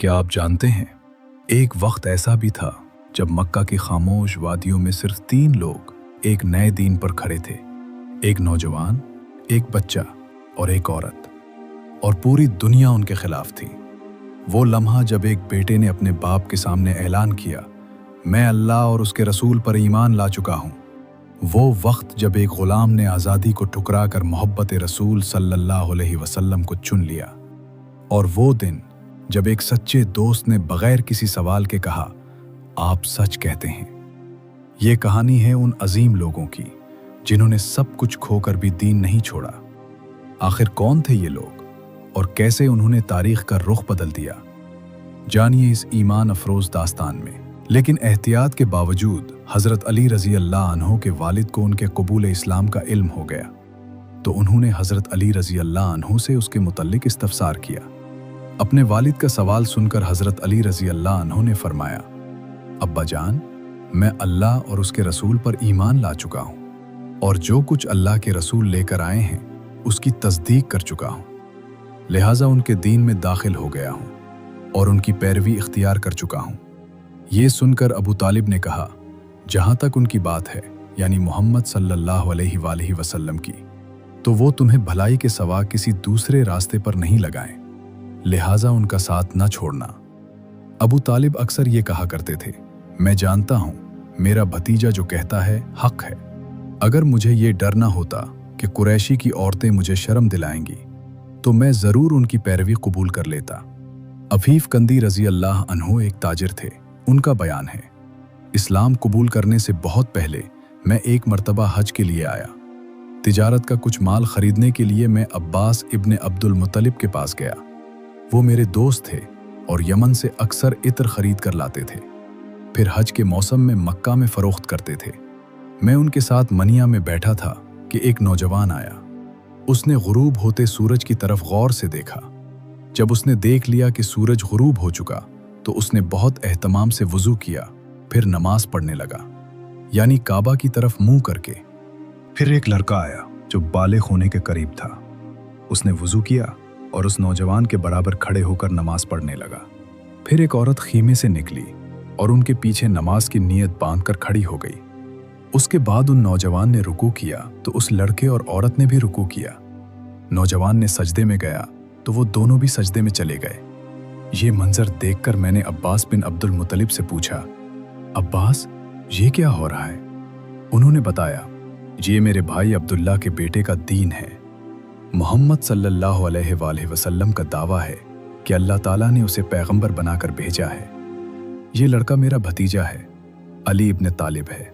کیا آپ جانتے ہیں ایک وقت ایسا بھی تھا جب مکہ کی خاموش وادیوں میں صرف 3 لوگ ایک نئے دین پر کھڑے تھے، ایک نوجوان، ایک بچہ اور ایک عورت، اور پوری دنیا ان کے خلاف تھی۔ وہ لمحہ جب ایک بیٹے نے اپنے باپ کے سامنے اعلان کیا، میں اللہ اور اس کے رسول پر ایمان لا چکا ہوں۔ وہ وقت جب ایک غلام نے آزادی کو ٹھکرا کر محبت رسول صلی اللہ علیہ وسلم کو چن لیا، اور وہ دن جب ایک سچے دوست نے بغیر کسی سوال کے کہا، آپ سچ کہتے ہیں۔ یہ کہانی ہے ان عظیم لوگوں کی جنہوں نے سب کچھ کھو کر بھی دین نہیں چھوڑا۔ آخر کون تھے یہ لوگ اور کیسے انہوں نے تاریخ کا رخ بدل دیا؟ جانیے اس ایمان افروز داستان میں۔ لیکن احتیاط کے باوجود حضرت علی رضی اللہ عنہ کے والد کو ان کے قبول اسلام کا علم ہو گیا، تو انہوں نے حضرت علی رضی اللہ عنہ سے اس کے متعلق استفسار کیا۔ اپنے والد کا سوال سن کر حضرت علی رضی اللہ عنہ نے فرمایا، ابا جان، میں اللہ اور اس کے رسول پر ایمان لا چکا ہوں، اور جو کچھ اللہ کے رسول لے کر آئے ہیں اس کی تصدیق کر چکا ہوں، لہٰذا ان کے دین میں داخل ہو گیا ہوں اور ان کی پیروی اختیار کر چکا ہوں۔ یہ سن کر ابو طالب نے کہا، جہاں تک ان کی بات ہے، یعنی محمد صلی اللہ علیہ وآلہ وسلم کی، تو وہ تمہیں بھلائی کے سوا کسی دوسرے راستے پر نہیں لگائیں، لہٰذا ان کا ساتھ نہ چھوڑنا۔ ابو طالب اکثر یہ کہا کرتے تھے، میں جانتا ہوں میرا بھتیجا جو کہتا ہے حق ہے۔ اگر مجھے یہ ڈر نہ ہوتا کہ قریشی کی عورتیں مجھے شرم دلائیں گی تو میں ضرور ان کی پیروی قبول کر لیتا۔ عفیف کندی رضی اللہ عنہ ایک تاجر تھے۔ ان کا بیان ہے، اسلام قبول کرنے سے بہت پہلے میں ایک مرتبہ حج کے لیے آیا۔ تجارت کا کچھ مال خریدنے کے لیے میں عباس ابن عبد المطلب کے پاس گیا۔ وہ میرے دوست تھے اور یمن سے اکثر عطر خرید کر لاتے تھے، پھر حج کے موسم میں مکہ میں فروخت کرتے تھے۔ میں ان کے ساتھ منیا میں بیٹھا تھا کہ ایک نوجوان آیا۔ اس نے غروب ہوتے سورج کی طرف غور سے دیکھا۔ جب اس نے دیکھ لیا کہ سورج غروب ہو چکا تو اس نے بہت اہتمام سے وضو کیا، پھر نماز پڑھنے لگا، یعنی کعبہ کی طرف منہ کر کے۔ پھر ایک لڑکا آیا جو بالغ ہونے کے قریب تھا۔ اس نے وضو کیا اور اس نوجوان کے برابر کھڑے ہو کر نماز پڑھنے لگا۔ پھر ایک عورت خیمے سے نکلی اور ان کے پیچھے نماز کی نیت باندھ کر کھڑی ہو گئی۔ اس کے بعد ان نوجوان نے رکوع کیا تو اس لڑکے اور عورت نے بھی رکوع کیا۔ نوجوان نے سجدے میں گیا تو وہ دونوں بھی سجدے میں چلے گئے۔ یہ منظر دیکھ کر میں نے عباس بن عبد المطلب سے پوچھا، عباس، یہ کیا ہو رہا ہے؟ انہوں نے بتایا، یہ میرے بھائی عبداللہ کے بیٹے کا دین ہے۔ محمد صلی اللہ علیہ وآلہ وسلم کا دعویٰ ہے کہ اللہ تعالیٰ نے اسے پیغمبر بنا کر بھیجا ہے۔ یہ لڑکا میرا بھتیجا ہے، علی ابن طالب ہے،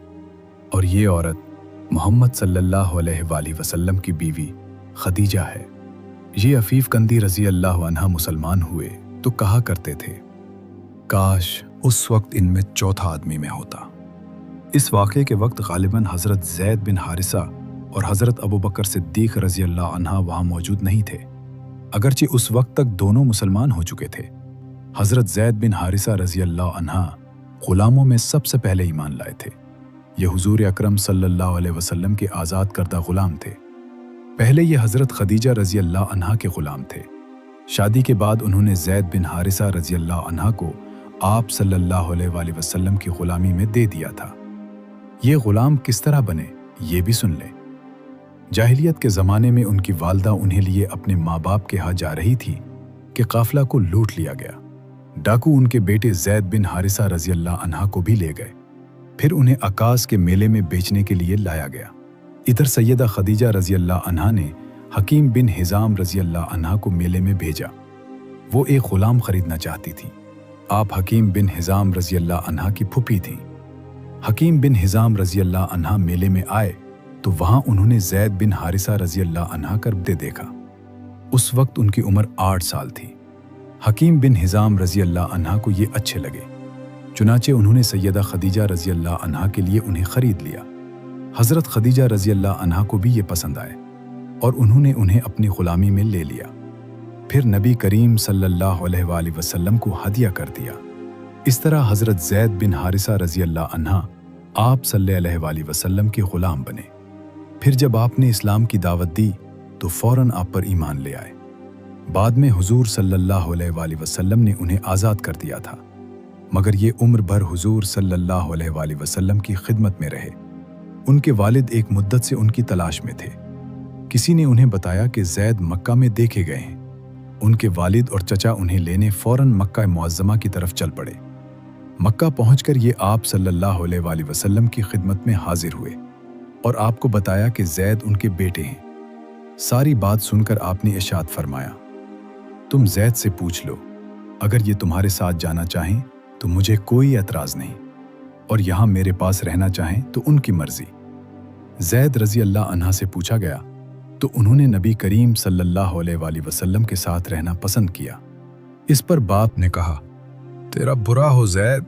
اور یہ عورت محمد صلی اللہ علیہ وآلہ وسلم کی بیوی خدیجہ ہے۔ یہ عفیف کندی رضی اللہ عنہ مسلمان ہوئے تو کہا کرتے تھے، کاش اس وقت ان میں چوتھا آدمی میں ہوتا۔ اس واقعے کے وقت غالباً حضرت زید بن حارثہ اور حضرت ابوبکر صدیق رضی اللہ عنہ وہاں موجود نہیں تھے، اگرچہ اس وقت تک دونوں مسلمان ہو چکے تھے۔ حضرت زید بن حارثہ رضی اللہ عنہ غلاموں میں سب سے پہلے ایمان لائے تھے۔ یہ حضور اکرم صلی اللہ علیہ وسلم کے آزاد کردہ غلام تھے۔ پہلے یہ حضرت خدیجہ رضی اللہ عنہ کے غلام تھے۔ شادی کے بعد انہوں نے زید بن حارثہ رضی اللہ عنہ کو آپ صلی اللہ علیہ وآلہ وسلم کی غلامی میں دے دیا تھا۔ یہ غلام کس طرح بنے یہ بھی سن لیں۔ جاہلیت کے زمانے میں ان کی والدہ انہیں لیے اپنے ماں باپ کے ہاں جا رہی تھی کہ قافلہ کو لوٹ لیا گیا۔ ڈاکو ان کے بیٹے زید بن حارثہ رضی اللہ عنہ کو بھی لے گئے، پھر انہیں عکاظ کے میلے میں بیچنے کے لیے لایا گیا۔ ادھر سیدہ خدیجہ رضی اللہ عنہ نے حکیم بن حزام رضی اللہ عنہ کو میلے میں بھیجا۔ وہ ایک غلام خریدنا چاہتی تھی۔ آپ حکیم بن حزام رضی اللہ عنہ کی پھوپھی تھیں۔ حکیم بن حزام رضی اللہ عنہ میلے میں آئے تو وہاں انہوں نے زید بن حارثہ رضی اللہ عنہ کا بدے دیکھا۔ اس وقت ان کی عمر 8 سال تھی۔ حکیم بن حزام رضی اللہ عنہ کو یہ اچھے لگے، چنانچہ انہوں نے سیدہ خدیجہ رضی اللہ عنہ کے لیے انہیں خرید لیا۔ حضرت خدیجہ رضی اللہ عنہ کو بھی یہ پسند آئے اور انہوں نے انہیں اپنی غلامی میں لے لیا۔ پھر نبی کریم صلی اللہ علیہ وآلہ وسلم کو ہدیہ کر دیا۔ اس طرح حضرت زید بن حارثہ رضی اللہ عنہ آپ صلی اللہ علیہ وآلہ وسلم کے غلام بنے۔ پھر جب آپ نے اسلام کی دعوت دی تو فوراً آپ پر ایمان لے آئے۔ بعد میں حضور صلی اللہ علیہ وآلہ وسلم نے انہیں آزاد کر دیا تھا، مگر یہ عمر بھر حضور صلی اللہ علیہ وآلہ وسلم کی خدمت میں رہے۔ ان کے والد ایک مدت سے ان کی تلاش میں تھے۔ کسی نے انہیں بتایا کہ زید مکہ میں دیکھے گئے ہیں۔ ان کے والد اور چچا انہیں لینے فوراً مکہ معظمہ کی طرف چل پڑے۔ مکہ پہنچ کر یہ آپ صلی اللہ علیہ وآلہ وسلم کی خدمت میں حاضر ہوئے اور آپ کو بتایا کہ زید ان کے بیٹے ہیں۔ ساری بات سن کر آپ نے ارشاد فرمایا، تم زید سے پوچھ لو، اگر یہ تمہارے ساتھ جانا چاہیں تو مجھے کوئی اعتراض نہیں، اور یہاں میرے پاس رہنا چاہیں تو ان کی مرضی۔ زید رضی اللہ عنہ سے پوچھا گیا تو انہوں نے نبی کریم صلی اللہ علیہ وآلہ وسلم کے ساتھ رہنا پسند کیا۔ اس پر باپ نے کہا، تیرا برا ہو زید،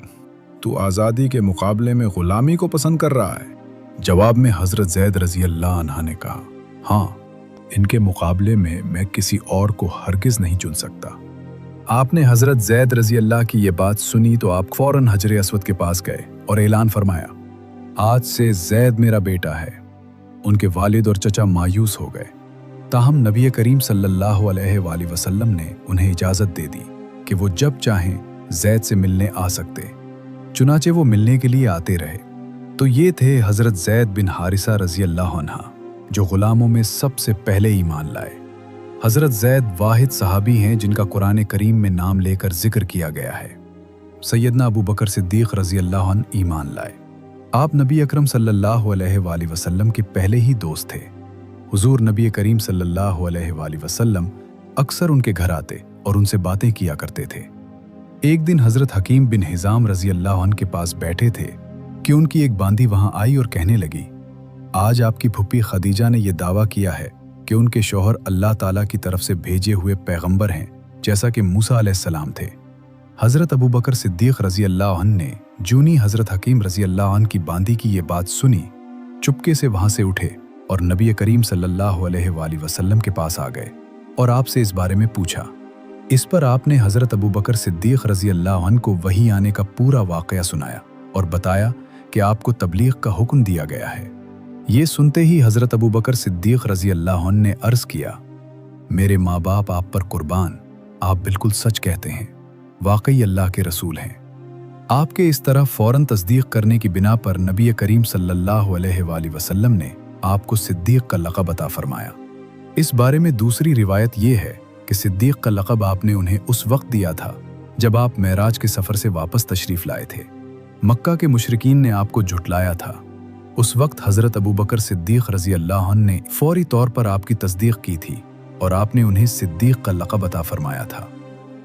تو آزادی کے مقابلے میں غلامی کو پسند کر رہا ہے۔ جواب میں حضرت زید رضی اللہ عنہ نے کہا، ہاں، ان کے مقابلے میں کسی اور کو ہرگز نہیں چن سکتا۔ آپ نے حضرت زید رضی اللہ کی یہ بات سنی تو آپ فوراً حجر اسود کے پاس گئے اور اعلان فرمایا، آج سے زید میرا بیٹا ہے۔ ان کے والد اور چچا مایوس ہو گئے، تاہم نبی کریم صلی اللہ علیہ وآلہ وسلم نے انہیں اجازت دے دی کہ وہ جب چاہیں زید سے ملنے آ سکتے۔ چنانچہ وہ ملنے کے لیے آتے رہے۔ تو یہ تھے حضرت زید بن حارثہ رضی اللہ عنہ، جو غلاموں میں سب سے پہلے ایمان لائے۔ حضرت زید واحد صحابی ہیں جن کا قرآن کریم میں نام لے کر ذکر کیا گیا ہے۔ سیدنا ابو بکر صدیق رضی اللہ عنہ ایمان لائے۔ آپ نبی اکرم صلی اللہ علیہ وآلہ وسلم کے پہلے ہی دوست تھے۔ حضور نبی کریم صلی اللہ علیہ وآلہ وسلم اکثر ان کے گھر آتے اور ان سے باتیں کیا کرتے تھے۔ ایک دن حضرت حکیم بن حزام رضی اللہ عنہ کے پاس بیٹھے تھے کہ ان کی ایک باندی وہاں آئی اور کہنے لگی، آج آپ کی پھپھی خدیجہ نے یہ دعویٰ کیا ہے کہ ان کے شوہر اللہ تعالیٰ کی طرف سے بھیجے ہوئے پیغمبر ہیں، جیسا کہ موسیٰ علیہ السلام تھے۔ حضرت ابو بکر صدیق رضی اللہ عنہ نے جونی حضرت حکیم رضی اللہ عنہ کی باندی کی یہ بات سنی، چپکے سے وہاں سے اٹھے اور نبی کریم صلی اللہ علیہ وآلہ وسلم کے پاس آ گئے اور آپ سے اس بارے میں پوچھا۔ اس پر آپ نے حضرت ابو بکر صدیق رضی اللہ عنہ کو وحی آنے کا پورا واقعہ سنایا اور بتایا کہ آپ کو تبلیغ کا حکم دیا گیا ہے۔ یہ سنتے ہی حضرت ابو بکر صدیق رضی اللہ عنہ نے عرض کیا، میرے ماں باپ آپ پر قربان، آپ بالکل سچ کہتے ہیں، واقعی اللہ کے رسول ہیں۔ آپ کے اس طرح فوراً تصدیق کرنے کی بنا پر نبی کریم صلی اللہ علیہ وآلہ وسلم نے آپ کو صدیق کا لقب عطا فرمایا۔ اس بارے میں دوسری روایت یہ ہے کہ صدیق کا لقب آپ نے انہیں اس وقت دیا تھا جب آپ معراج کے سفر سے واپس تشریف لائے تھے۔ مکہ کے مشرکین نے آپ کو جھٹلایا تھا۔ اس وقت حضرت ابو بکر صدیق رضی اللہ عنہ نے فوری طور پر آپ کی تصدیق کی تھی اور آپ نے انہیں صدیق کا لقب عطا فرمایا تھا۔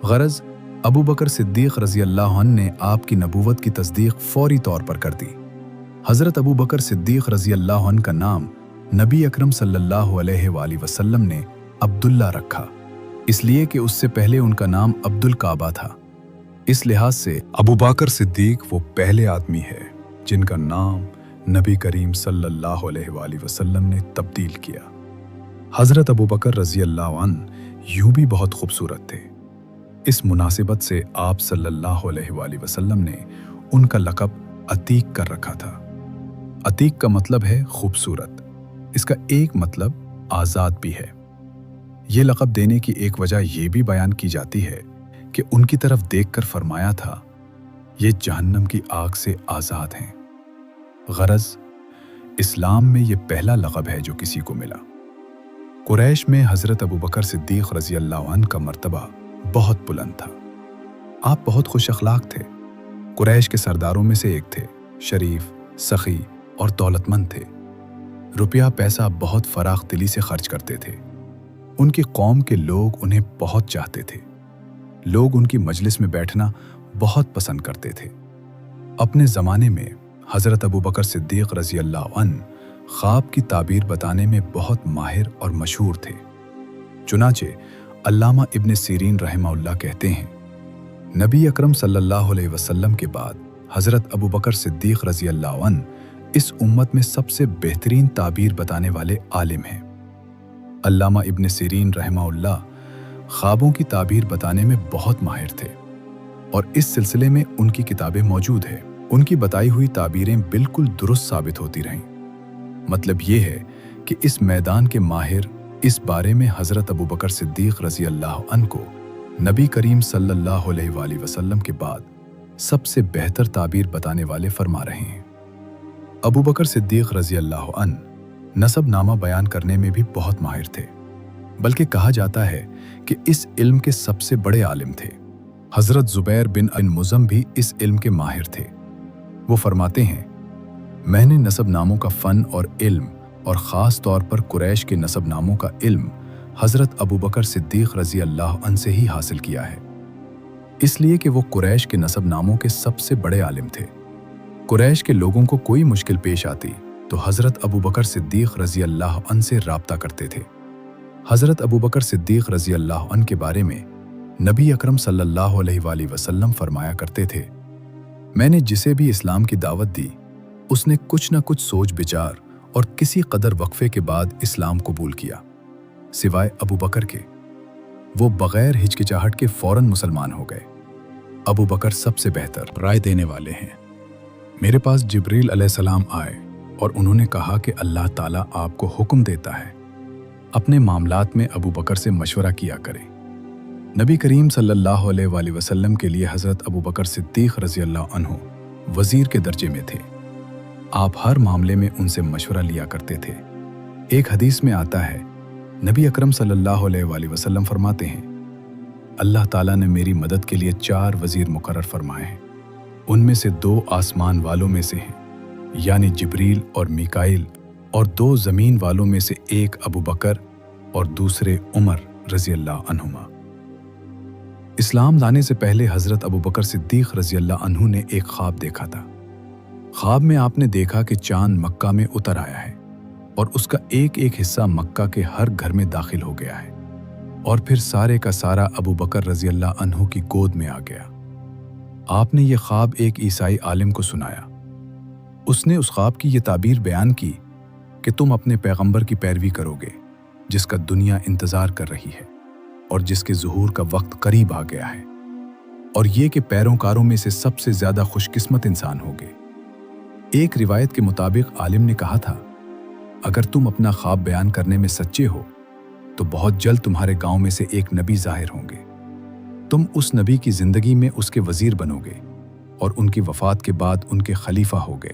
غرض ابو بکر صدیق رضی اللہ عنہ نے آپ کی نبوت کی تصدیق فوری طور پر کر دی۔ حضرت ابو بکر صدیق رضی اللہ عنہ کا نام نبی اکرم صلی اللہ علیہ وآلہ وسلم نے عبداللہ رکھا، اس لیے کہ اس سے پہلے ان کا نام عبد الکعبہ تھا۔ اس لحاظ سے ابو بکر صدیق وہ پہلے آدمی ہے جن کا نام نبی کریم صلی اللہ علیہ وآلہ وسلم نے تبدیل کیا۔ حضرت ابو بکر رضی اللہ عنہ یوں بھی بہت خوبصورت تھے۔ اس مناسبت سے آپ صلی اللہ علیہ وآلہ وسلم نے ان کا لقب عتیق کر رکھا تھا۔ عتیق کا مطلب ہے خوبصورت، اس کا ایک مطلب آزاد بھی ہے۔ یہ لقب دینے کی ایک وجہ یہ بھی بیان کی جاتی ہے کہ ان کی طرف دیکھ کر فرمایا تھا، یہ جہنم کی آگ سے آزاد ہیں۔ غرض اسلام میں یہ پہلا لقب ہے جو کسی کو ملا۔ قریش میں حضرت ابو بکر صدیق رضی اللہ عنہ کا مرتبہ بہت بلند تھا۔ آپ بہت خوش اخلاق تھے۔ قریش کے سرداروں میں سے ایک تھے، شریف، سخی اور دولت مند تھے۔ روپیہ پیسہ بہت فراخ دلی سے خرچ کرتے تھے۔ ان کی قوم کے لوگ انہیں بہت چاہتے تھے۔ لوگ ان کی مجلس میں بیٹھنا بہت پسند کرتے تھے۔ اپنے زمانے میں حضرت ابو بکر صدیق رضی اللہ عنہ خواب کی تعبیر بتانے میں بہت ماہر اور مشہور تھے۔ چنانچہ علامہ ابن سیرین رحمہ اللہ کہتے ہیں، نبی اکرم صلی اللہ علیہ وسلم کے بعد حضرت ابو بکر صدیق رضی اللہ عنہ اس امت میں سب سے بہترین تعبیر بتانے والے عالم ہیں۔ علامہ ابن سیرین رحمہ اللہ خوابوں کی تعبیر بتانے میں بہت ماہر تھے اور اس سلسلے میں ان کی کتابیں موجود ہیں۔ ان کی بتائی ہوئی تعبیریں بالکل درست ثابت ہوتی رہیں۔ مطلب یہ ہے کہ اس میدان کے ماہر इस बारे में हज़रत अबू बकर सिद्दीक़ रज़ी अल्लाह अन्हु को नबी करीम सल्लल्लाहु अलैहि वसल्लम के बाद सबसे बेहतर ताबीर बताने वाले फरमा रहे हैं। अबू बकर सिद्दीक़ रज़ी अल्लाह अन्हु नसबनामा बयान करने में भी बहुत माहिर थे, बल्कि कहा जाता है कि इस इल्म के सबसे बड़े आलिम थे। हज़रत ज़ुबैर बिन मुज़म भी इस इल्म के माहिर थे। वो फरमाते हैं, मैंने नसबनामों का फ़न और इल्म और ख़ास तौर पर कुरैश के नसबनामों का इल्म हज़रत अबू बकर सिद्दीक़ रज़ी अल्लाह अन्हु से ही हासिल किया है, इसलिए कि वो कुरैश के नसबनामों के सबसे बड़े आलिम थे। कुरैश के लोगों को कोई मुश्किल पेश आती तो हज़रत अबू बकर सिद्दीक़ रज़ी अल्लाह अन्हु से राब्ता करते थे। हज़रत अबू बकर सिद्दीक़ रज़ी अल्लाह अन्हु के बारे में नबी अकरम सल्लल्लाहु अलैहि वसल्लम फरमाया करते थे, मैंने जिसे भी इस्लाम की दावत दी उसने कुछ न कुछ सोच विचार और किसी कदर वक्फे के बाद इस्लाम कबूल किया, सिवाय अबू बकर के। वो बग़ैर हिचकिचाहट के फ़ौरन मुसलमान हो गए। अबू बकर सबसे बेहतर राय देने वाले हैं। मेरे पास जिब्रील अलैहिस्सलाम आए और उन्होंने कहा कि अल्लाह ताला आपको हुक्म देता है, अपने मामलात में अबू बकर से मशवरा किया करें। नबी करीम सल्लल्लाहु अलैहि वसल्लम के लिए हज़रत अबू बकर सिद्दीक़ रज़ी अल्लाह अन्हु वज़ीर के दर्जे में थे। आप हर मामले में उनसे मशवरा लिया करते थे। एक हदीस में आता है, नबी अकरम सल्लल्लाहु अलैहि वसल्लम फरमाते हैं, अल्लाह ताला ने मेरी मदद के लिए 4 वज़ीर मुकर्रर फरमाए हैं। उनमें से 2 आसमान वालों में से हैं, यानी जिब्रील और मीकाइल, और 2 ज़मीन वालों में से एक अबू बकर और दूसरे उमर रज़ी अल्लाह अन्हुमा। इस्लाम लाने से पहले हज़रत अबू बकर सिद्दीक़ रज़ी अल्लाह अन्हु ने एक ख्वाब देखा था। ख्वाब में आपने देखा कि चांद मक्का में उतर आया है और उसका एक एक हिस्सा मक्का के हर घर में दाखिल हो गया है, और फिर सारे का सारा अबू बकर रज़ी अल्लाह अन्हु की गोद में आ गया। आपने ये ख्वाब एक ईसाई आलिम को सुनाया। उसने उस ख्वाब की ये ताबीर बयान की कि तुम अपने पैगंबर की पैरवी करोगे, जिसका दुनिया इंतज़ार कर रही है और जिसके ज़ुहूर का वक्त करीब आ गया है, और ये कि पैरोकारों में से सबसे ज़्यादा खुशकिस्मत इंसान होगे। एक रिवायत के मुताबिक आलिम ने कहा था, अगर तुम अपना ख्वाब बयान करने में सच्चे हो तो बहुत जल्द तुम्हारे गांव में से एक नबी ज़ाहिर होंगे। तुम उस नबी की ज़िंदगी में उसके वज़ीर बनोगे और उनकी वफ़ात के बाद उनके खलीफा होगे।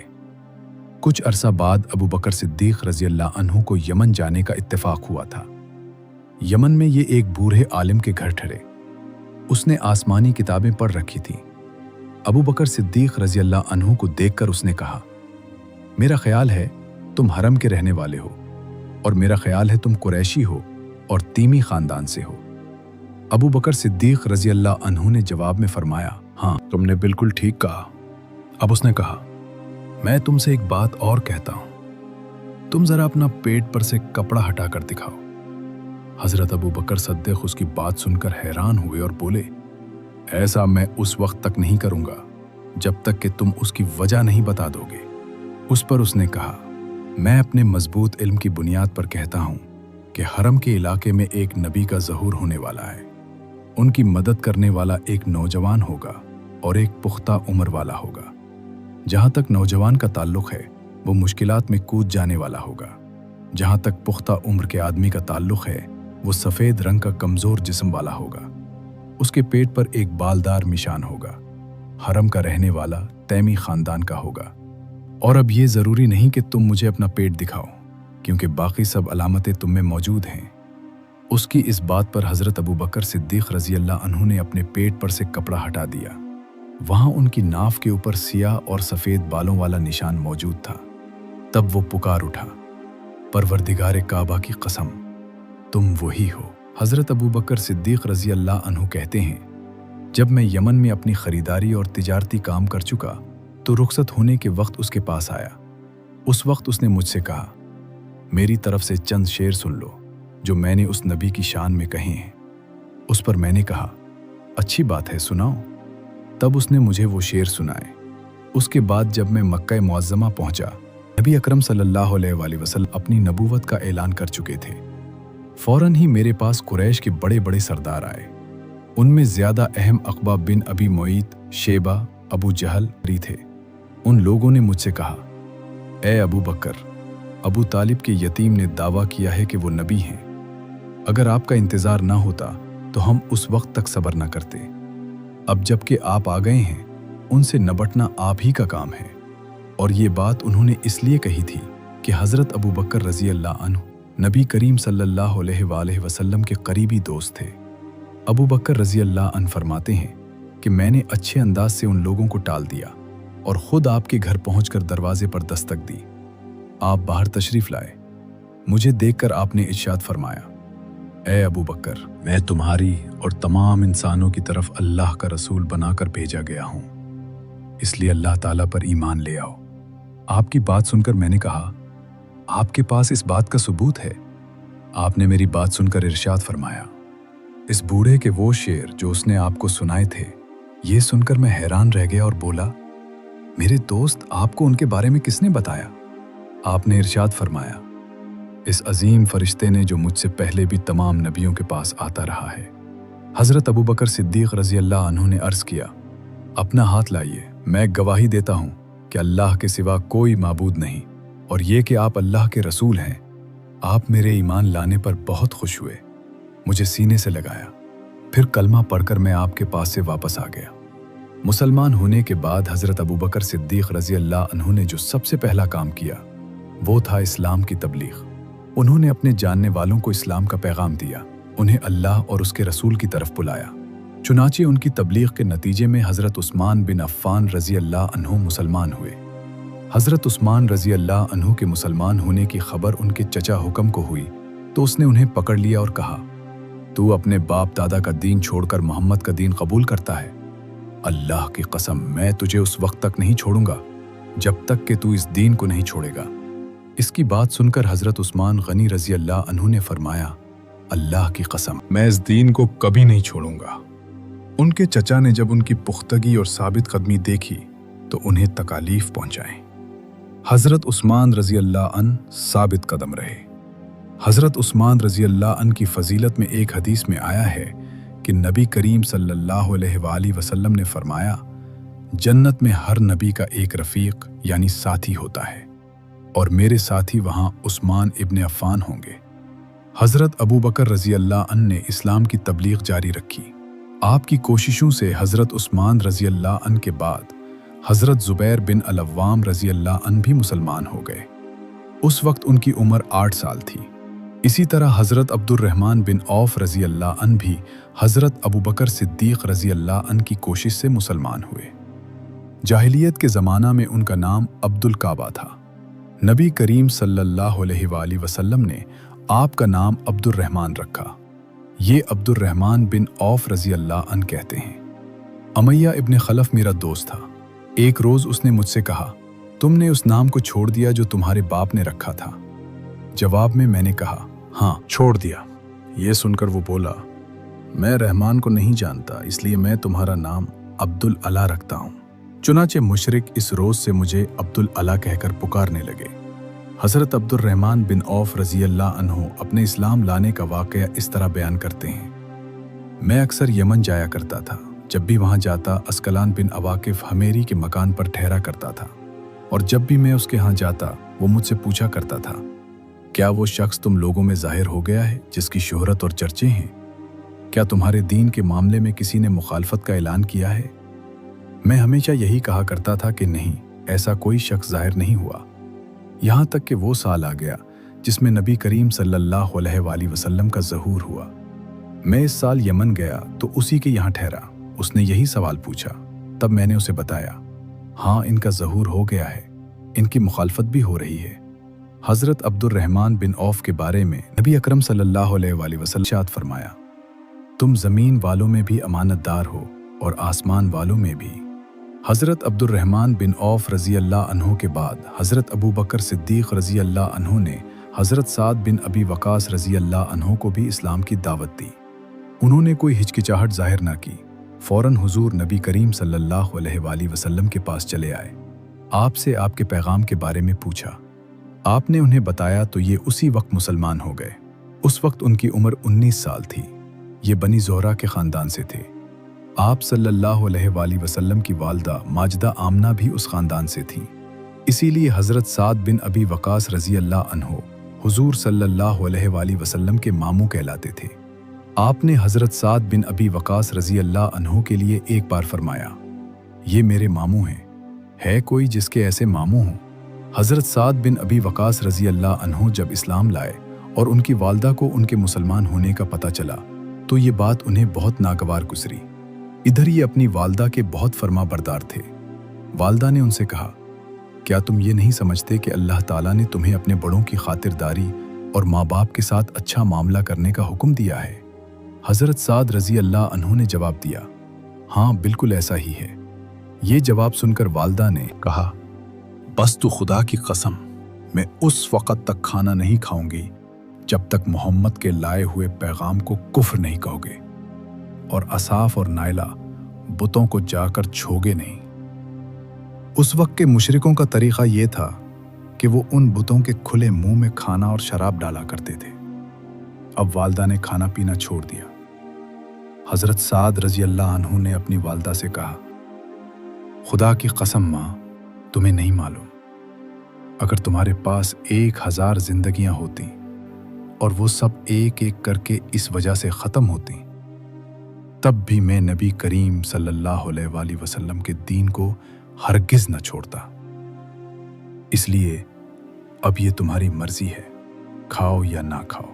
कुछ अरसा बाद अबू बकर सिद्दीक़ रज़ी अल्लाह अन्हु को यमन जाने का इत्तेफाक हुआ था। यमन में ये एक बूढ़े आलिम के घर ठहरे। उसने आसमानी किताबें पढ़ रखी थीं। अबू बकर सिद्दीक़ रज़ी अल्लाह अन्हु को देखकर उसने कहा, मेरा ख्याल है तुम हरम के रहने वाले हो, और मेरा ख्याल है तुम कुरैशी हो और तीमी ख़ानदान से हो। अबू बकर सिद्दीक़ रज़ी अल्लाह अन्हु ने जवाब में फरमाया, हाँ, तुमने बिल्कुल ठीक कहा। अब उसने कहा, मैं तुमसे एक बात और कहता हूँ, तुम ज़रा अपना पेट पर से कपड़ा हटा कर दिखाओ। हज़रत अबू बकर सिद्दीक़ उसकी बात सुनकर हैरान हुए और बोले, ऐसा मैं उस वक्त तक नहीं करूँगा जब तक कि तुम उसकी वजह नहीं बता दोगे। उस पर उसने कहा, मैं अपने मजबूत इल्म की बुनियाद पर कहता हूँ कि हरम के इलाके में एक नबी का ज़हूर होने वाला है। उनकी मदद करने वाला एक नौजवान होगा और एक पुख्ता उम्र वाला होगा। जहाँ तक नौजवान का ताल्लुक़ है वो मुश्किलात में कूद जाने वाला होगा। जहाँ तक पुख्ता उम्र के आदमी का ताल्लुक़ है वो सफ़ेद रंग का कमज़ोर जिस्म वाला होगा। उसके पेट पर एक बालदार निशान होगा। हरम का रहने वाला तैमी ख़ानदान का होगा। और अब ये ज़रूरी नहीं कि तुम मुझे अपना पेट दिखाओ, क्योंकि बाकी सब अलामतें तुम में मौजूद हैं। उसकी इस बात पर हज़रत अबू बकर सिद्दीक़ रज़ी अल्लाह अन्हु ने अपने पेट पर से कपड़ा हटा दिया। वहाँ उनकी नाफ के ऊपर सियाह और सफ़ेद बालों वाला निशान मौजूद था। तब वो पुकार उठा, परवरदिगार काबा की कसम, तुम वही हो। हज़रत अबू बकर सिद्दीक़ रज़ी अल्लाह अन्हु कहते हैं, जब मैं यमन में अपनी ख़रीदारी और तिजारती काम कर चुका तो रुखसत होने के वक्त उसके पास आया। उस वक्त उसने मुझसे कहा, मेरी तरफ से चंद शेर सुन लो जो मैंने उस नबी की शान में कहे हैं। उस पर मैंने कहा, अच्छी बात है, सुनाओ। तब उसने मुझे वो शेर सुनाए। उसके बाद जब मैं मक्का मुअज़्ज़मा पहुंचा, नबी अकरम सल्लल्लाहु अलैहि वसल्लम अपनी नबूवत का ऐलान कर चुके थे। फ़ौरन ही मेरे पास कुरैश के बड़े बड़े सरदार आए। उनमें ज़्यादा अहम अक़बा बिन अबी मुईत, शेबा, अबू जहल थे। उन लोगों ने मुझसे कहा, ए अबू बकर, अबू तालिब के यतीम ने दावा किया है कि वो नबी हैं। اگر آپ کا انتظار نہ ہوتا تو ہم اس وقت تک صبر نہ کرتے۔ اب جب کہ آپ آ گئے ہیں، ان سے نبٹنا آپ ہی کا کام ہے۔ اور یہ بات انہوں نے اس لیے کہی تھی کہ حضرت ابو بکر رضی اللہ عنہ نبی کریم صلی اللہ علیہ وآلہ وسلم کے قریبی دوست تھے۔ ابو بکر رضی اللہ عنہ فرماتے ہیں کہ میں نے اچھے انداز سے ان لوگوں کو ٹال دیا اور خود آپ کے گھر پہنچ کر دروازے پر دستک دی۔ آپ باہر تشریف لائے۔ مجھے دیکھ کر آپ نے ارشاد فرمایا، اے ابو بکر، میں تمہاری اور تمام انسانوں کی طرف اللہ کا رسول بنا کر بھیجا گیا ہوں، اس لیے اللہ تعالیٰ پر ایمان لے آؤ۔ آپ کی بات سن کر میں نے کہا، آپ کے پاس اس بات کا ثبوت ہے؟ آپ نے میری بات سن کر ارشاد فرمایا، اس بوڑھے کے وہ شعر جو اس نے آپ کو سنائے تھے۔ یہ سن کر میں حیران رہ گیا اور بولا، میرے دوست، آپ کو ان کے بارے میں کس نے بتایا؟ آپ نے ارشاد فرمایا، اس عظیم فرشتے نے جو مجھ سے پہلے بھی تمام نبیوں کے پاس آتا رہا ہے۔ حضرت ابو بکر صدیق رضی اللہ عنہ نے عرض کیا، اپنا ہاتھ لائیے، میں گواہی دیتا ہوں کہ اللہ کے سوا کوئی معبود نہیں، اور یہ کہ آپ اللہ کے رسول ہیں۔ آپ میرے ایمان لانے پر بہت خوش ہوئے، مجھے سینے سے لگایا، پھر کلمہ پڑھ کر میں آپ کے پاس سے واپس آ گیا۔ مسلمان ہونے کے بعد حضرت ابو بکر صدیق رضی اللہ عنہ نے جو سب سے پہلا کام کیا وہ تھا اسلام کی تبلیغ۔ انہوں نے اپنے جاننے والوں کو اسلام کا پیغام دیا، انہیں اللہ اور اس کے رسول کی طرف بلایا۔ چنانچہ ان کی تبلیغ کے نتیجے میں حضرت عثمان بن عفان رضی اللہ عنہ مسلمان ہوئے۔ حضرت عثمان رضی اللہ عنہ کے مسلمان ہونے کی خبر ان کے چچا حکم کو ہوئی تو اس نے انہیں پکڑ لیا اور کہا، تو اپنے باپ دادا کا دین چھوڑ کر محمد کا دین قبول کرتا ہے؟ اللہ کی قسم، میں تجھے اس وقت تک نہیں چھوڑوں گا جب تک کہ تو اس دین کو نہیں چھوڑے گا۔ اس کی بات سن کر حضرت عثمان غنی رضی اللہ عنہ نے فرمایا، اللہ کی قسم، میں اس دین کو کبھی نہیں چھوڑوں گا۔ ان کے چچا نے جب ان کی پختگی اور ثابت قدمی دیکھی تو انہیں تکالیف پہنچائیں۔ حضرت عثمان رضی اللہ عنہ ثابت قدم رہے۔ حضرت عثمان رضی اللہ عنہ کی فضیلت میں ایک حدیث میں آیا ہے کہ نبی کریم صلی اللہ علیہ وآلہ وسلم نے فرمایا، جنت میں ہر نبی کا ایک رفیق یعنی ساتھی ہوتا ہے، اور میرے ساتھی وہاں عثمان ابن عفان ہوں گے۔ حضرت ابو بکر رضی اللہ عنہ نے اسلام کی تبلیغ جاری رکھی۔ آپ کی کوششوں سے حضرت عثمان رضی اللہ عنہ کے بعد حضرت زبیر بن العوام رضی اللہ عنہ بھی مسلمان ہو گئے۔ اس وقت ان کی عمر 8 سال تھی۔ اسی طرح حضرت عبد الرحمن بن عوف رضی اللہ عنہ بھی حضرت ابو بکر صدیق رضی اللہ عنہ کی کوشش سے مسلمان ہوئے۔ جاہلیت کے زمانہ میں ان کا نام عبد الکعبہ تھا۔ نبی کریم صلی اللہ علیہ وآلہ وسلم نے آپ کا نام عبد الرحمن رکھا۔ یہ عبد الرحمن بن عوف رضی اللہ عنہ کہتے ہیں، امیہ ابن خلف میرا دوست تھا۔ ایک روز اس نے مجھ سے کہا، تم نے اس نام کو چھوڑ دیا جو تمہارے باپ نے رکھا تھا؟ جواب میں نے کہا، ہاں چھوڑ دیا۔ یہ سن کر وہ بولا، میں رحمان کو نہیں جانتا، اس لیے میں تمہارا نام عبد العلا رکھتا ہوں۔ چنانچہ مشرک اس روز سے مجھے عبد العلا کہہ کر پکارنے لگے۔ حضرت عبد الرحمن بن عوف رضی اللہ عنہ اپنے اسلام لانے کا واقعہ اس طرح بیان کرتے ہیں، میں اکثر یمن جایا کرتا تھا۔ جب بھی وہاں جاتا، اسکلان بن اواقف حمیری کے مکان پر ٹھہرا کرتا تھا، اور جب بھی میں اس کے ہاں جاتا وہ مجھ سے پوچھا کرتا تھا، کیا وہ شخص تم لوگوں میں ظاہر ہو گیا ہے جس کی شہرت اور چرچے ہیں؟ کیا تمہارے دین کے معاملے میں کسی نے مخالفت کا اعلان کیا ہے؟ میں ہمیشہ یہی کہا کرتا تھا کہ نہیں، ایسا کوئی شخص ظاہر نہیں ہوا۔ یہاں تک کہ وہ سال آ گیا جس میں نبی کریم صلی اللہ علیہ وآلہ وسلم کا ظہور ہوا۔ میں اس سال یمن گیا تو اسی کے یہاں ٹھہرا۔ اس نے یہی سوال پوچھا، تب میں نے اسے بتایا، ہاں ان کا ظہور ہو گیا ہے، ان کی مخالفت بھی ہو رہی ہے۔ حضرت عبد الرحمن بن عوف کے بارے میں نبی اکرم صلی اللہ علیہ وآلہ وسلم نے ارشاد فرمایا، تم زمین والوں میں بھی امانت دار ہو اور آسمان والوں میں بھی۔ حضرت عبد الرحمن بن عوف رضی اللہ عنہ کے بعد حضرت ابو بکر صدیق رضی اللہ عنہ نے حضرت سعد بن ابی وقاص رضی اللہ عنہ کو بھی اسلام کی دعوت دی۔ انہوں نے کوئی ہچکچاہٹ ظاہر نہ کی، فوراً حضور نبی کریم صلی اللہ علیہ وآلہ وسلم کے پاس چلے آئے۔ آپ سے آپ کے پیغام کے بارے میں پوچھا۔ آپ نے انہیں بتایا تو یہ اسی وقت مسلمان ہو گئے۔ اس وقت ان کی عمر 19 سال تھی۔ یہ بنی زہرہ کے خاندان سے تھے۔ آپ صلی اللہ علیہ وآلہ وسلم کی والدہ ماجدہ آمنہ بھی اس خاندان سے تھیں۔ اسی لیے حضرت سعد بن ابی وقاص رضی اللہ عنہ हुजूर सल्लल्लाहु अलैहि वसल्लम के मामू कहलाते थे। आपने हज़रत साद बिन अबी वकास रज़ी अल्लाह अन्हु के लिए एक बार फरमाया, ये मेरे मामू हैं, है कोई जिसके ऐसे मामू हों? हज़रत साद बिन अबी वकास रज़ी अल्लाह अन्हु जब इस्लाम लाए और उनकी वालदा को उनके मुसलमान होने का पता चला तो ये बात उन्हें बहुत नागवार गुजरी। इधर ये अपनी वालदा के बहुत फर्मा बरदार थे। वालदा ने उनसे कहा, क्या तुम ये नहीं समझते कि अल्लाह ताला ने तुम्हें अपने बड़ों की खातिरदारी और माँ बाप के साथ अच्छा मामला करने का हुक्म दिया है? हज़रत साद रज़ी अल्लाह अन्हु ने जवाब दिया, हाँ बिल्कुल ऐसा ही है। ये जवाब सुनकर वालदा ने कहा, बस तू खुदा की कसम, मैं उस वक़्त तक खाना नहीं खाऊंगी जब तक मोहम्मद के लाए हुए पैगाम को कुफ्र नहीं कहोगे और असाफ और नायला बुतों को जाकर छोगे नहीं। उस वक्त के मुशरिकों का तरीक़ा ये था कि वो उन बुतों के खुले मुंह में खाना और शराब डाला करते थे। अब वालदा ने खाना पीना छोड़ दिया। हज़रत साद रज़ी अल्लाह अन्हु ने अपनी वालदा से कहा, खुदा की कसम माँ, तुम्हें नहीं मालूम, अगर तुम्हारे पास 1000 जिंदगियां होती और वो सब एक एक करके इस वजह से ख़त्म होती, तब भी मैं नबी करीम सल्लल्लाहु अलैहि वसल्लम के दीन को हरगिज़ न छोड़ता। इसलिए अब ये तुम्हारी मर्जी है, खाओ या ना खाओ।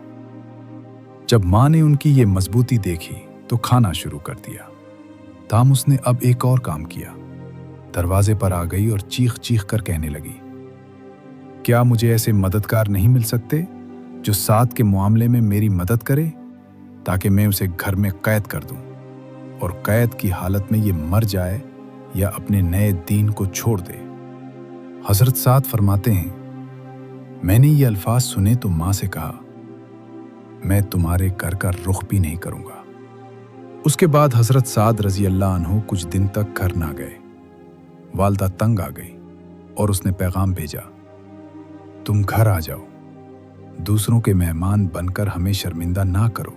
जब माँ ने उनकी ये मजबूती देखी तो खाना शुरू कर दिया। ताम उसने अब एक और काम किया, दरवाजे पर आ गई और चीख चीख कर कहने लगी, क्या मुझे ऐसे मददगार नहीं मिल सकते जो साद के मामले में मेरी मदद करे, ताकि मैं उसे घर में कैद कर दूं और कैद की हालत में ये मर जाए या अपने नए दीन को छोड़ दे। हज़रत साद फरमाते हैं, मैंने ये अल्फाज सुने तो माँ से कहा, मैं तुम्हारे घर का रुख भी नहीं करूंगा। उसके बाद हज़रत साद रज़ी अल्लाह अन्हु कुछ दिन तक घर ना गए। वालदा तंग आ गई और उसने पैगाम भेजा, तुम घर आ जाओ, दूसरों के मेहमान बनकर हमें शर्मिंदा ना करो।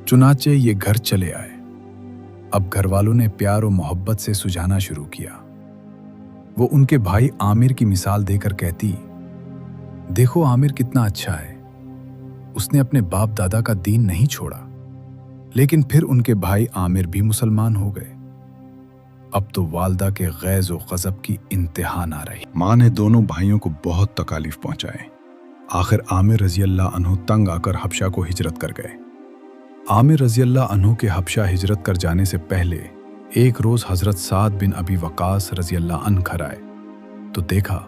चुनाचे ये घर चले आए। अब घर वालों ने प्यार और मोहब्बत से सुझाना शुरू किया। वो उनके भाई आमिर की मिसाल देकर कहती, देखो आमिर कितना अच्छा है, उसने अपने बाप दादा का दीन नहीं छोड़ा। लेकिन फिर उनके भाई आमिर भी मुसलमान हो गए। अब तो वालदा के गैज़ और ग़ज़ब की इंतहा ना रही। माँ ने दोनों भाइयों को बहुत तकालीफ पहुंचाए। आखिर आमिर रज़ी अल्लाह अन्हु तंग आकर हबशा को हिजरत कर गए। आमिर रज़ी अल्लाह अन्हु के हबशा हिजरत कर जाने से पहले एक रोज़ हज़रत साद बिन अबी वकास रज़ी अल्लाह अन्हु घर आए तो देखा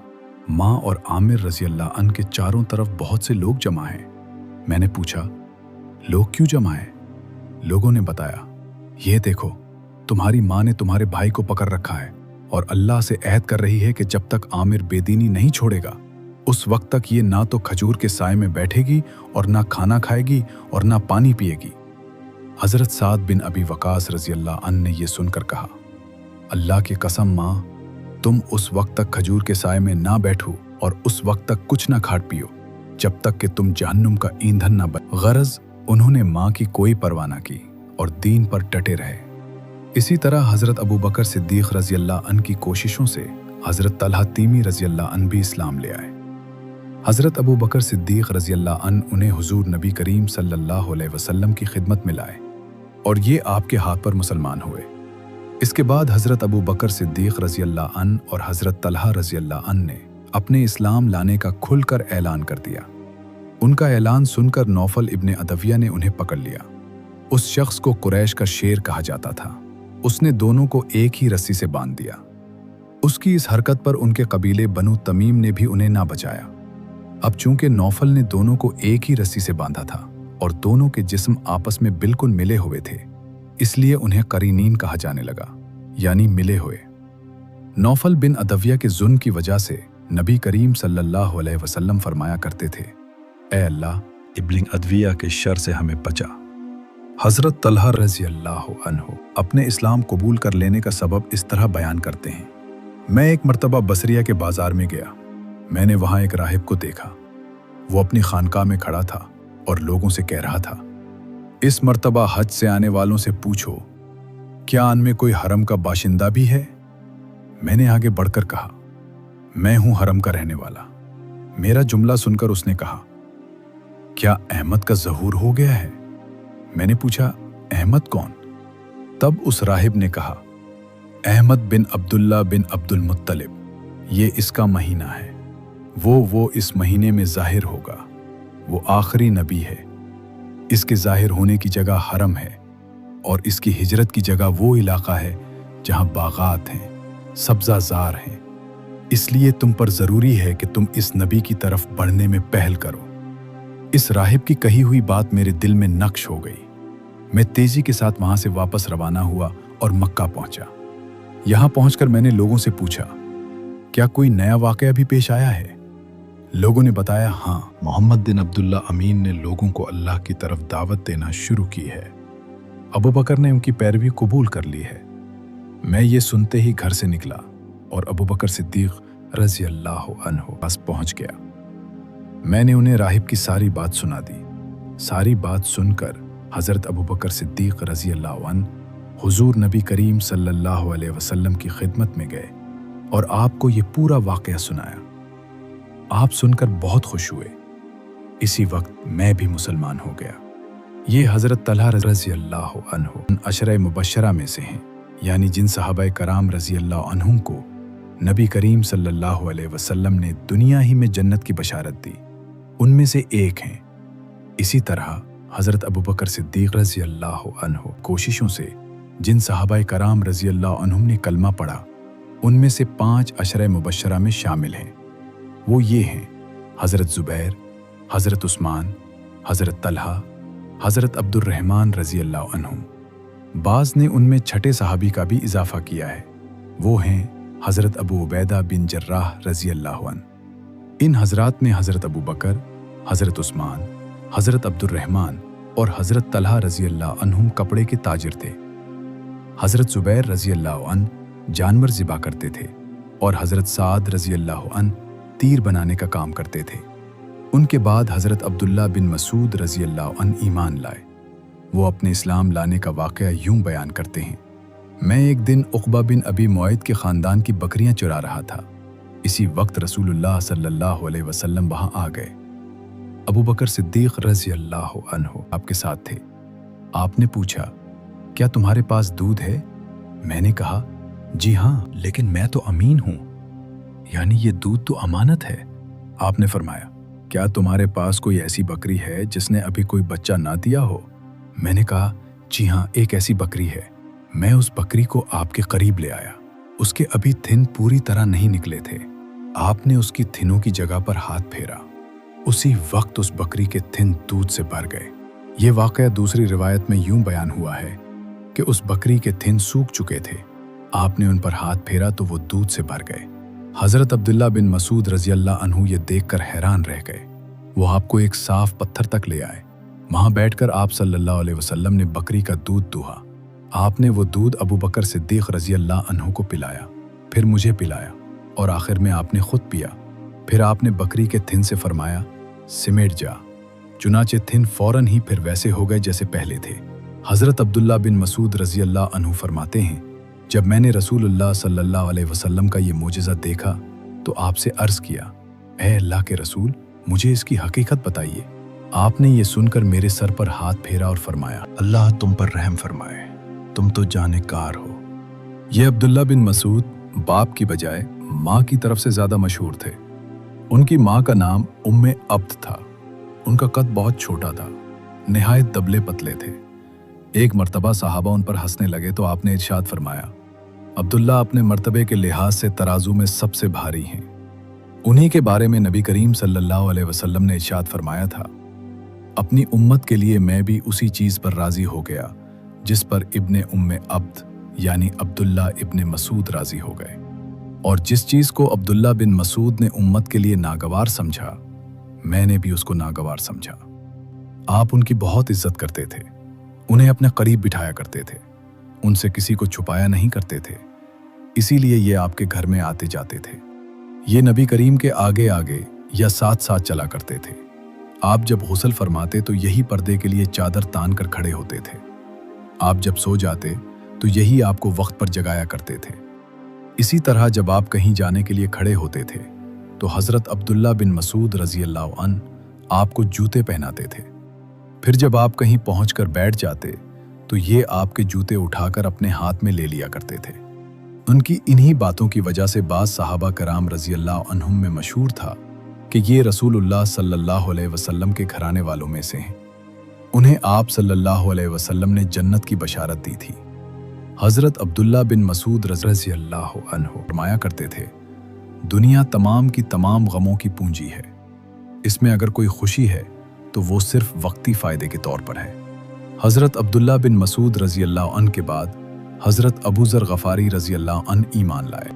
माँ और आमिर रज़ी अल्लाह अन्हु के चारों तरफ बहुत से लोग जमा हैं। मैंने पूछा, लोग क्यों जमा हैं? लोगों ने बताया, ये देखो, तुम्हारी माँ ने तुम्हारे भाई को पकड़ रखा है और अल्लाह से अहद कर रही है कि जब तक आमिर बेदीनी नहीं छोड़ेगा उस वक्त तक ये ना तो खजूर के साए में बैठेगी और ना खाना खाएगी और ना पानी पिएगी। हज़रत साद बिन अबी वकास रज़ी अल्लाह अन्हु ने ये सुनकर कहा, अल्लाह की कसम माँ, तुम उस वक्त तक खजूर के साए में ना बैठो और उस वक्त तक कुछ ना खाट पियो जब तक कि तुम जहन्नुम का ईंधन ना बन। गरज उन्होंने माँ की कोई परवाह ना की और दीन पर डटे रहे। इसी तरह हज़रत अबू बकर सिद्दीक़ रज़ी अल्लाह अन्हु की कोशिशों से हज़रत तलहा तीमी रज़ी अल्लाह अन्हु भी इस्लाम ले आए। हज़रत अबू बकर सिद्दीक़ रज़ी अल्लाह अन्हु उन्हें हुज़ूर नबी करीम सल्लल्लाहु अलैहि वसल्लम की खिदमत में लाए और ये आपके हाथ पर मुसलमान हुए। इसके बाद हज़रत अबू बकर सिद्दीक़ रज़ी अल्लाह अन्हु और हज़रत तलहा रज़ी अल्लाह अन्हु ने अपने इस्लाम लाने का खुलकर ऐलान कर दिया। उनका ऐलान सुनकर नौफल इब्ने अदविया ने उन्हें पकड़ लिया। उस शख्स को कुरैश का शेर कहा जाता था। उसने दोनों को एक ही रस्सी से बांध दिया। उसकी इस हरकत पर उनके कबीले बनु तमीम ने भी उन्हें ना बचाया। अब चूंकि नौफल ने दोनों को एक ही रस्सी से बांधा था और दोनों के जिस्म आपस में बिल्कुल मिले हुए थे, इसलिए उन्हें करीनीन कहा जाने लगा, यानी मिले हुए। नौफल बिन अदविया के जुल्म की वजह से नबी करीम सल्लल्लाहु अलैहि वसल्लम फरमाया करते थे, ए अल्लाह, इब्न अदविया के शर से हमें बचा। हज़रत तलहा रज़ी अल्लाह अन्हु अपने इस्लाम कबूल कर लेने का सबब इस तरह बयान करते हैं, मैं एक मर्तबा बसरिया के बाजार में गया। मैंने वहाँ एक राहिब को देखा। वो अपनी खानकाह में खड़ा था और लोगों से कह रहा था, इस मर्तबा हज से आने वालों से पूछो, क्या उनमें कोई हरम का बाशिंदा भी है? मैंने आगे बढ़कर कहा, मैं हूँ हरम का रहने वाला। मेरा जुमला सुनकर उसने कहा, क्या अहमद का ज़हूर हो गया है? मैंने पूछा, अहमद कौन? तब उस राहिब ने कहा, अहमद बिन अब्दुल्ला बिन अब्दुल मुत्तलिब, ये इसका महीना है। वो इस महीने में ज़ाहिर होगा। वो आखिरी नबी है। इसके ज़ाहिर होने की जगह हरम है और इसकी हिजरत की जगह वो इलाका है जहाँ बागात हैं, सब्ज़ाज़ार हैं। इसलिए तुम पर ज़रूरी है कि तुम इस नबी की तरफ बढ़ने में पहल करो। इस राहिब की कही हुई बात मेरे दिल में नक्श हो गई। मैं तेज़ी के साथ वहाँ से वापस रवाना हुआ और मक्का पहुँचा। यहाँ पहुँचकर मैंने लोगों से पूछा, क्या कोई नया वाक़या भी पेश आया है? लोगों ने बताया, हाँ, मोहम्मद बिन अब्दुल्ला अमीन ने लोगों को अल्लाह की तरफ दावत देना शुरू की है। अबू बकर ने उनकी पैरवी कबूल कर ली है। मैं ये सुनते ही घर से निकला और अबू बकर सिद्दीक़ रज़ी अल्लाह अन्हु पास पहुँच गया। मैंने उन्हें राहिब की सारी बात सुना दी। सारी बात सुनकर हज़रत अबू बकर सिद्दीक़ रज़ी अल्लाह अन्हु हुज़ूर नबी करीम सल्लल्लाहु अलैहि वसल्लम की खिदमत में गए और आपको ये पूरा वाक़या सुनाया। आप सुनकर बहुत खुश हुए। इसी वक्त मैं भी मुसलमान हो गया। ये हज़रत तलहा रज़ी अल्लाह अन्हु उन अशरे मुबश्शरा में से हैं, यानी जिन सहाबाए कराम रज़ी अल्लाह अन्हुम को नबी करीम सल्लल्लाहु अलैहि वसल्लम ने दुनिया ही में जन्नत की बशारत दी, उनमें से एक हैं। इसी तरह हज़रत अबू बकर सिद्दीक़ रज़ी अल्लाह अन्हु कोशिशों से जिन सहाबाए कराम रज़ी अल्लाह अन्हुम ने कलमा पढ़ा, उनमें से 5 अशरे मुबश्शरा में शामिल हैं। वो ये हैं, हज़रत ज़ुबैर, हज़रत उस्मान, हज़रत तलहा, हज़रत अब्दुर्रहमान रज़ी अल्लाह अन्हुम। बाज़ ने उनमें छठे सहाबी का भी इजाफ़ा किया है। वो हैं हज़रत अबू उबैदा बिन जर्राह रज़ी अल्लाह अन्हु। इन हज़रात में हज़रत अबू बकर, हज़रत उस्मान, हज़रत अब्दुर्रहमान और हज़रत तलहा रज़ी अल्लाह अन्हुम कपड़े के ताजिर थे। हज़रत ज़ुबैर रज़ी अल्लाह अन्हु जानवर ज़िबा करते थे और हज़रत साद रज़ी अल्लाह अन्हु तीर बनाने का काम करते थे। उनके बाद हज़रत अब्दुल्ला बिन मसूद रज़ी अल्लाह अन्हु ईमान लाए। वो अपने इस्लाम लाने का वाक़या यूं बयान करते हैं, मैं एक दिन उक़बा बिन अबी मुआयद के ख़ानदान की बकरियां चुरा रहा था। इसी वक्त रसूलुल्लाह सल्लल्लाहु अलैहि वसल्लम वहाँ आ गए। अबू बकर सिद्दीक़ रज़ी अल्लाह अन्हु आपके साथ थे। आपने पूछा, क्या तुम्हारे पास दूध है? मैंने कहा, जी हाँ, लेकिन मैं तो अमीन हूँ, यानी ये दूध तो अमानत है। आपने फरमाया, क्या तुम्हारे पास कोई ऐसी बकरी है जिसने अभी कोई बच्चा ना दिया हो? मैंने कहा, जी हाँ, एक ऐसी बकरी है। मैं उस बकरी को आपके करीब ले आया। उसके अभी थिन पूरी तरह नहीं निकले थे। आपने उसकी थिनों की जगह पर हाथ फेरा। उसी वक्त उस बकरी के थिन दूध से भर गए। ये वाक़या दूसरी रिवायत में यूं बयान हुआ है कि उस बकरी के थिन सूख चुके थे। आपने उन पर हाथ फेरा तो वो दूध से भर गए। हज़रत अब्दुल्ला बिन मसूद रज़ी अल्लाह अन्हु ये देखकर हैरान रह गए। वो आपको एक साफ पत्थर तक ले आए। वहाँ बैठकर आप सल्लल्लाहु अलैहि वसल्लम ने बकरी का दूध दुहा। आपने वो दूध अबू बकर सिद्दीक़ रज़ी अल्लाह अन्हु को पिलाया, फिर मुझे पिलाया और आखिर में आपने खुद पिया। फिर आपने बकरी के थिन से फरमाया, सिमट जा। चुनाचे थिन फौरन ही फिर वैसे हो गए जैसे पहले थे। हज़रत अब्दुल्ला बिन मसूद रज़ी अल्लाह अन्हु फरमाते हैं, जब मैंने रसूलुल्लाह सल्लल्लाहु अलैहि वसल्लम का ये मोजज़ा देखा तो आपसे अर्ज़ किया, ऐ अल्लाह के रसूल, मुझे इसकी हकीकत बताइए। आपने ये सुनकर मेरे सर पर हाथ फेरा और फरमाया, अल्लाह तुम पर रहम फरमाए, तुम तो जानेकार हो। ये अब्दुल्ला बिन मसूद बाप की बजाय माँ की तरफ से ज़्यादा मशहूर थे। उनकी माँ का नाम उम्मे अब्द था। उनका कद बहुत छोटा था, निहायत दबले पतले थे। एक मर्तबा सहाबा उन पर हंसने लगे तो आपने इरशाद फरमाया, अब्दुल्ला अपने मर्तबे के लिहाज से तराजू में सबसे भारी हैं। उन्हीं के बारे में नबी करीम सल्लल्लाहु अलैहि वसल्लम ने इरशाद फरमाया था, अपनी उम्मत के लिए मैं भी उसी चीज़ पर राज़ी हो गया जिस पर इब्ने उम्मे अब्द यानी अब्दुल्ला इब्ने मसूद राज़ी हो गए। और जिस चीज़ को अब्दुल्ला बिन मसूद ने उम्मत के लिए नागवार समझा, मैंने भी उसको नागवार समझा। आप उनकी बहुत इज्जत करते थे, उन्हें अपने करीब बिठाया करते थे, उनसे किसी को छुपाया नहीं करते थे। इसीलिए ये आपके घर में आते जाते थे। ये नबी करीम के आगे आगे या साथ साथ चला करते थे। आप जब गुस्ल फरमाते तो यही पर्दे के लिए चादर तान कर खड़े होते थे। आप जब सो जाते तो यही आपको वक्त पर जगाया करते थे। इसी तरह जब आप कहीं जाने के लिए खड़े होते थे तो हज़रत अब्दुल्ला बिन मसूद रज़ी अल्लाह अन्हु آپ کو جوتے پہناتے تھے۔ پھر جب آپ کہیں پہنچ کر بیٹھ جاتے تو یہ آپ کے جوتے اٹھا کر اپنے ہاتھ میں لے لیا کرتے تھے۔ ان کی انہی باتوں کی وجہ سے بعض صحابہ کرام رضی اللہ عنہم میں مشہور تھا کہ یہ رسول اللہ صلی اللہ علیہ وسلم کے گھرانے والوں میں سے ہیں۔ انہیں آپ صلی اللہ علیہ وسلم نے جنت کی بشارت دی تھی۔ حضرت عبداللہ بن مسعود رضی اللہ عنہ فرمایا کرتے تھے، دنیا تمام کی تمام غموں کی پونجی ہے، اس میں اگر کوئی خوشی ہے تو وہ صرف وقتی فائدے کے طور پر ہے۔ حضرت عبداللہ بن مسعود رضی اللہ عنہ کے بعد حضرت ابو ذر غفاری رضی اللہ عنہ ایمان لائے۔